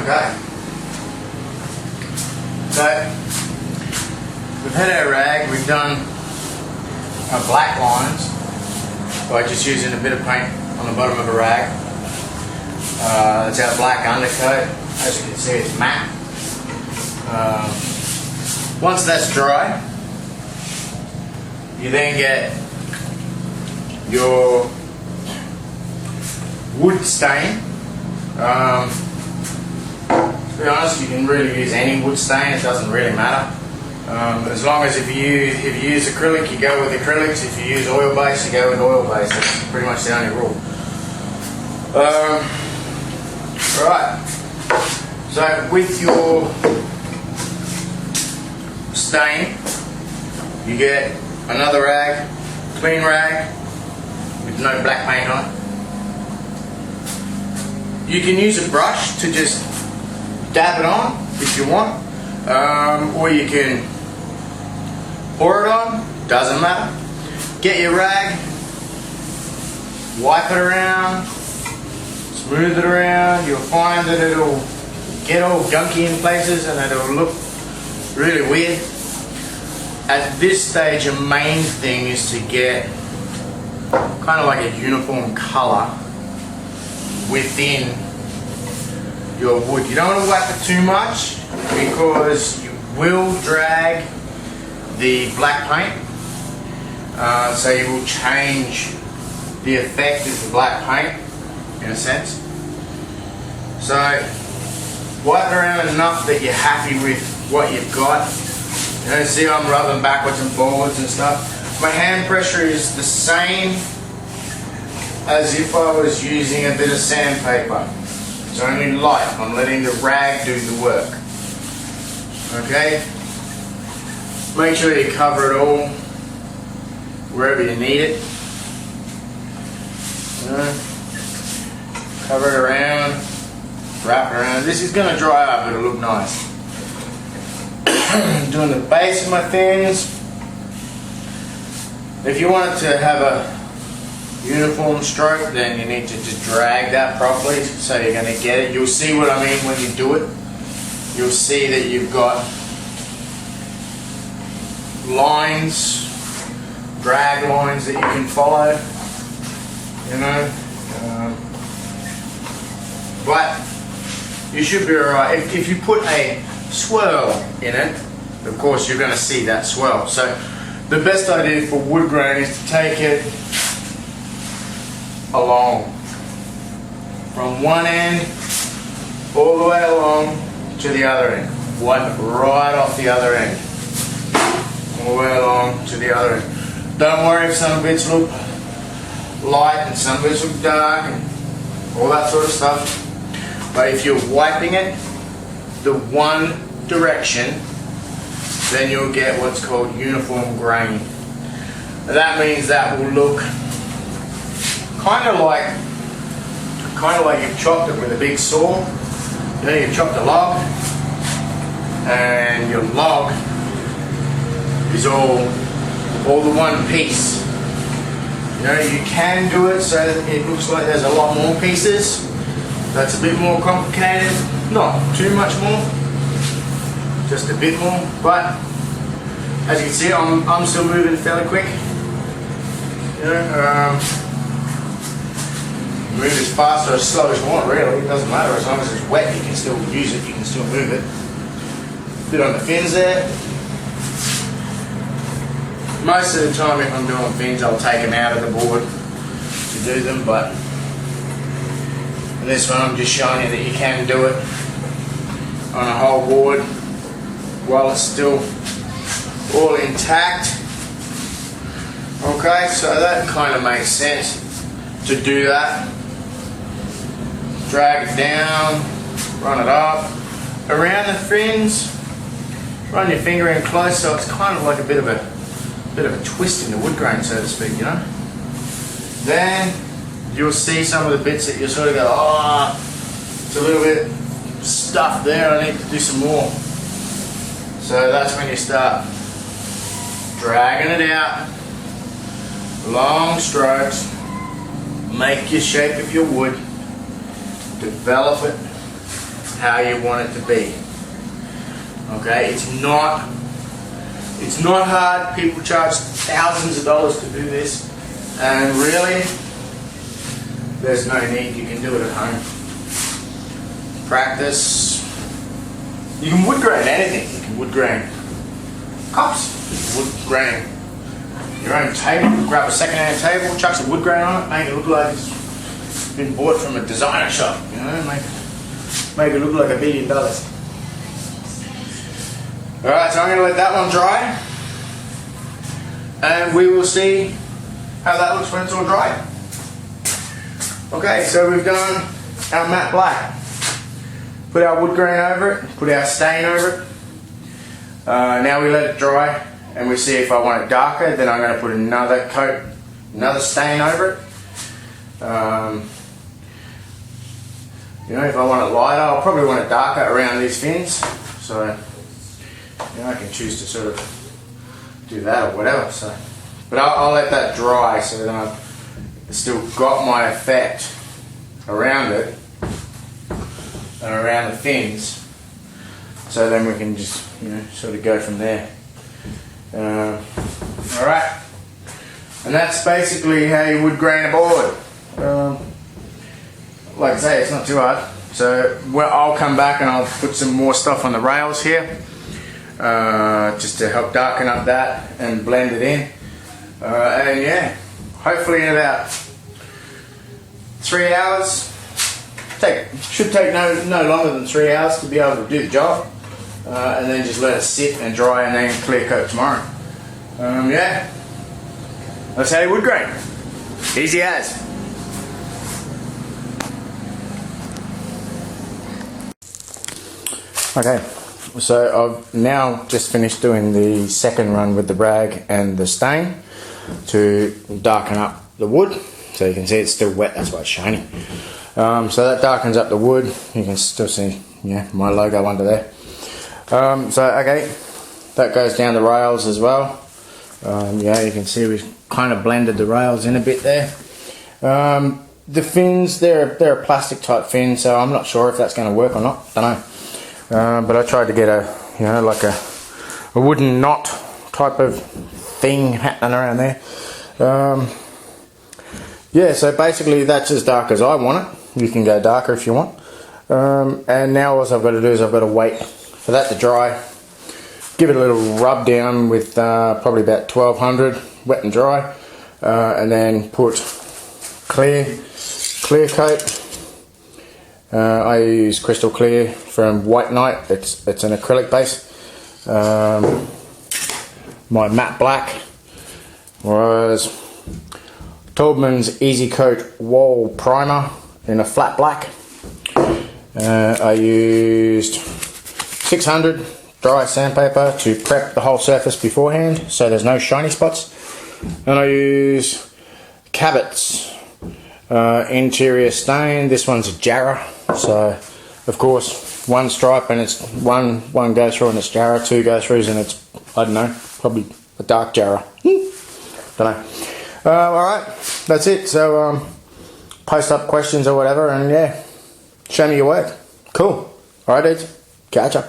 Okay. So we've had our rag, we've done our black lines by just using a bit of paint on the bottom of a rag. That's our black undercoat. As you can see, it's matte. Once that's dry, you then get your wood stain. To be honest, you can really use any wood stain, it doesn't really matter. As long as if you use acrylic, you go with acrylics. If you use oil base, you go with oil base. That's pretty much the only rule. Right. So with your stain, you get another rag, clean rag with no black paint on it. You can use a brush to just dab it on if you want, or you can pour it on, doesn't matter. Get your rag, wipe it around, smooth it around. You'll find that it'll get all gunky in places and it'll look really weird. At this stage, your main thing is to get kind of like a uniform colour within your wood. You don't want to whack it too much because you will drag the black paint, so you will change the effect of the black paint in a sense. So wipe it around enough that you're happy with what you've got. You know, see I'm rubbing backwards and forwards and stuff. My hand pressure is the same as if I was using a bit of sandpaper. It's only light. I'm letting the rag do the work. Okay? Make sure you cover it all wherever you need it. Cover it around, wrap it around. This is going to dry up, it'll look nice. Doing the base of my fins. If you want it to have a uniform stroke, then you need to just drag that properly so you're going to get it. You'll see what I mean when you do it. You'll see that you've got lines, drag lines that you can follow, you know. But you should be alright. If you put a swirl in it, of course you're going to see that swirl. So the best idea for wood grain is to take it along from one end all the way along to the other end. Wipe it right off the other end, all the way along to the other end. Don't worry if some bits look light and some bits look dark and all that sort of stuff. But if you're wiping it the one direction, then you'll get what's called uniform grain. That means that will look kind of like you've chopped it with a big saw. You know, you've chopped a log, and your log is all the one piece. You know, you can do it so that it looks like there's a lot more pieces. That's a bit more complicated. Not too much more, just a bit more. But as you can see, I'm still moving fairly quick. You know, move as fast or as slow as you want, really. It doesn't matter. As long as it's wet, you can still use it. You can still move it. Bit on the fins there. Most of the time, if I'm doing fins, I'll take them out of the board to do them. But in this one, I'm just showing you that you can do it on a whole board while it's still all intact. Okay, so that kind of makes sense to do that. Drag it down, run it up, around the fins, run your finger in close so it's kind of like a bit of a twist in the wood grain, so to speak, you know. Then you'll see some of the bits that you sort of go, oh, it's a little bit stuffed there, I need to do some more. So that's when you start dragging it out, long strokes, make your shape of your wood, develop it, how you want it to be. Okay, it's not hard. People charge thousands of dollars to do this, and really, there's no need. You can do it at home. Practice. You can wood grain anything. You can wood grain cups. You can wood grain your own table. Grab a second-hand table, chuck some wood grain on it, make it look like it's been bought from a designer shop. You know, make it look like $1 billion. Alright, so I'm going to let that one dry, and we will see how that looks when it's all dry. Okay, so we've done our matte black. Put our wood grain over it, put our stain over it. Now we let it dry, and we see if I want it darker, then I'm going to put another coat, another stain over it. You know, if I want it lighter, I'll probably want it darker around these fins. So, you know, I can choose to sort of do that or whatever. So, but I'll let that dry so that I've still got my effect around it and around the fins. So then we can just, you know, sort of go from there. Alright, and that's basically how you would grain a board. Like I say, it's not too hard. So I'll come back and I'll put some more stuff on the rails here, just to help darken up that and blend it in. And yeah, hopefully in about 3 hours. Should take no longer than 3 hours to be able to do the job. And then just let it sit and dry, and then clear coat tomorrow. Yeah, that's how you wood grain. Easy as. Okay, so I've now just finished doing the second run with the rag and the stain to darken up the wood. So you can see it's still wet, that's why it's shiny. So that darkens up the wood. You can still see, yeah, my logo under there. So okay, that goes down the rails as well. Yeah, you can see we've kind of blended the rails in a bit there. The fins, they're a plastic type fin, so I'm not sure if that's going to work or not. Don't know. But I tried to get a, you know, like a wooden knot type of thing happening around there. Yeah, so basically that's as dark as I want it. You can go darker if you want. And now what I've got to do is I've got to wait for that to dry. Give it a little rub down with probably about 1200 wet and dry, and then put clear coat. I use Crystal Clear from White Knight. It's an acrylic base. My matte black was Taubman's Easy Coat Wall Primer in a flat black. I used 600 dry sandpaper to prep the whole surface beforehand so there's no shiny spots. And I use Cabot's interior stain. This one's a Jarrah, so of course one stripe and it's one goes through and it's Jarrah, two go throughs and it's, I don't know, probably a dark Jarrah. Don't know. Alright, that's it. So post up questions or whatever, and yeah, show me your work. Cool. Alright dudes, catch ya.